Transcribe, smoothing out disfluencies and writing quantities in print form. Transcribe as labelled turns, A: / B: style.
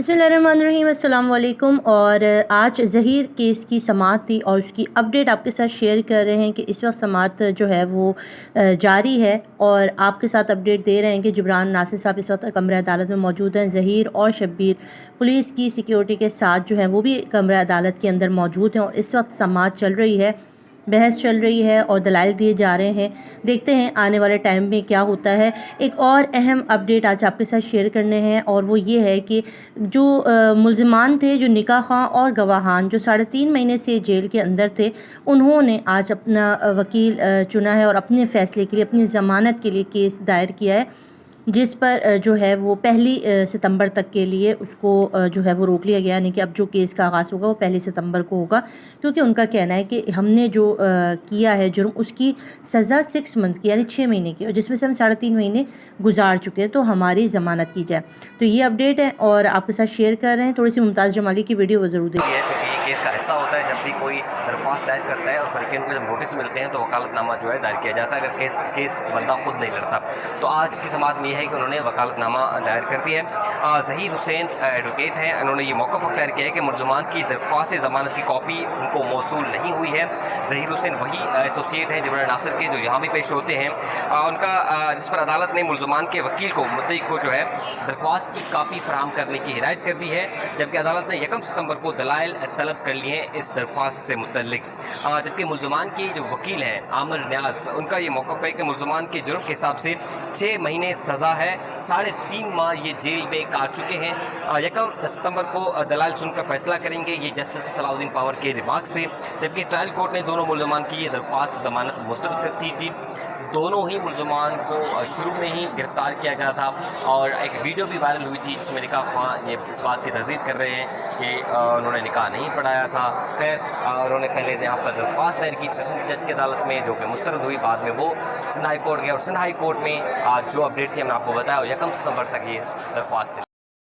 A: बिस्मिल्लाहिर्रहमानिर्रहीम, अस्सलाम वालेकुम। और आज ज़हीर केस की समाअत थी और उसकी अपडेट आपके साथ शेयर कर रहे हैं कि इस वक्त समाअत जो है वो जारी है और आपके साथ अपडेट दे रहे हैं कि जिब्रान नासिर साहब इस वक्त कमरे अदालत में मौजूद हैं। ज़हीर और शब्बीर पुलिस की सिक्योरिटी के साथ जो है वो भी कमरे अदालत के अंदर मौजूद हैं और इस वक्त समाअत चल रही है, बहस चल रही है और दलाइल दिए जा रहे हैं। देखते हैं आने वाले टाइम में क्या होता है। एक और अहम अपडेट आज आपके साथ शेयर करने हैं और वो ये है कि जो मुल्ज़िमान थे, जो निकाह ख़्वाह और गवाहान जो 3.5 महीने से जेल के अंदर थे, उन्होंने आज अपना वकील चुना है और अपने फ़ैसले के लिए, अपनी ज़मानत के लिए केस दायर किया है, जिस पर जो है वो 1 सितंबर तक के लिए उसको जो है वो रोक लिया गया। यानी कि अब जो केस का आगाज़ होगा वो 1 सितंबर को होगा, क्योंकि उनका कहना है कि हमने जो किया है जुर्म, उसकी सज़ा 6 मंथ की यानी 6 महीने की, और जिसमें से हम 3.5 महीने गुजार चुके हैं, तो हमारी ज़मानत की जाए। तो ये अपडेट है और आपके साथ शेयर कर रहे हैं। थोड़ी सी मुमताज़ जमाली की वीडियो ज़रूर देखिए।
B: केस का हिस्सा होता है जब भी कोई दरख्वास्त दायर करता है और फरीकैन को जब नोटिस मिलते हैं तो वकालतनामा जो है दायर किया जाता है, अगर केस बंदा खुद नहीं करता। तो आज की समाअत में यह है कि उन्होंने वकालतनामा दायर कर दिया है। ज़हीर हुसैन एडवोकेट हैं, उन्होंने ये मौक़िफ़ अख्तियार किया है कि मुल्ज़िमान की दरख्वास्त ज़मानत की कॉपी उनको मौसूल नहीं हुई है। ज़हीर हुसैन वही एसोसिएट हैं जिब्रान नासिर के, जो यहाँ भी पेश होते हैं। उनका जिस पर अदालत ने मुल्ज़िमान के वकील को, मुद्दई को जो है दरख्वास्त की कापी फराहम करने की हिदायत कर दी है, जबकि अदालत ने 1 सितंबर को दलाइल तलब कर लिए हैं इस दरख्वास्त से मुतल्लिक। जबकि मुल्ज़िमान के जो वकील हैं आमिर न्याज़, उनका ये मौक़िफ़ है कि मुल्ज़िमान के जुर्म के हिसाब से 6 महीने सज़ा है, 3.5 माह ये जेल में काट चुके हैं। 1 सितंबर को दलाइल सुनकर फैसला करेंगे। ये जस्टिस सलाउद्दीन पावर के रिमार्क्स थे, जबकि ट्रायल कोर्ट ने दोनों मुल्ज़िमान की ये दरख्वास्त ज़मानत मुस्तरद कर दी थी। दोनों ही मुल्ज़िमान को शुरू में ही गिरफ्तार किया गया था और एक वीडियो भी वायरल हुई थी जिसमें निकाह ख्वाह ये इस बात की तस्दीक कर रहे हैं कि उन्होंने निकाह नहीं पढ़ाया था। खैर, उन्होंने पहले यहाँ पर दरख्वास्त दायर की सेशन जज की अदालत में, जो कि मुस्तरद हुई। बाद में वो सिंध हाई कोर्ट गया और सिंध हाई कोर्ट में जो अपडेट थी हमने आपको बताया, 1 सितंबर तक ये दरख्वास्त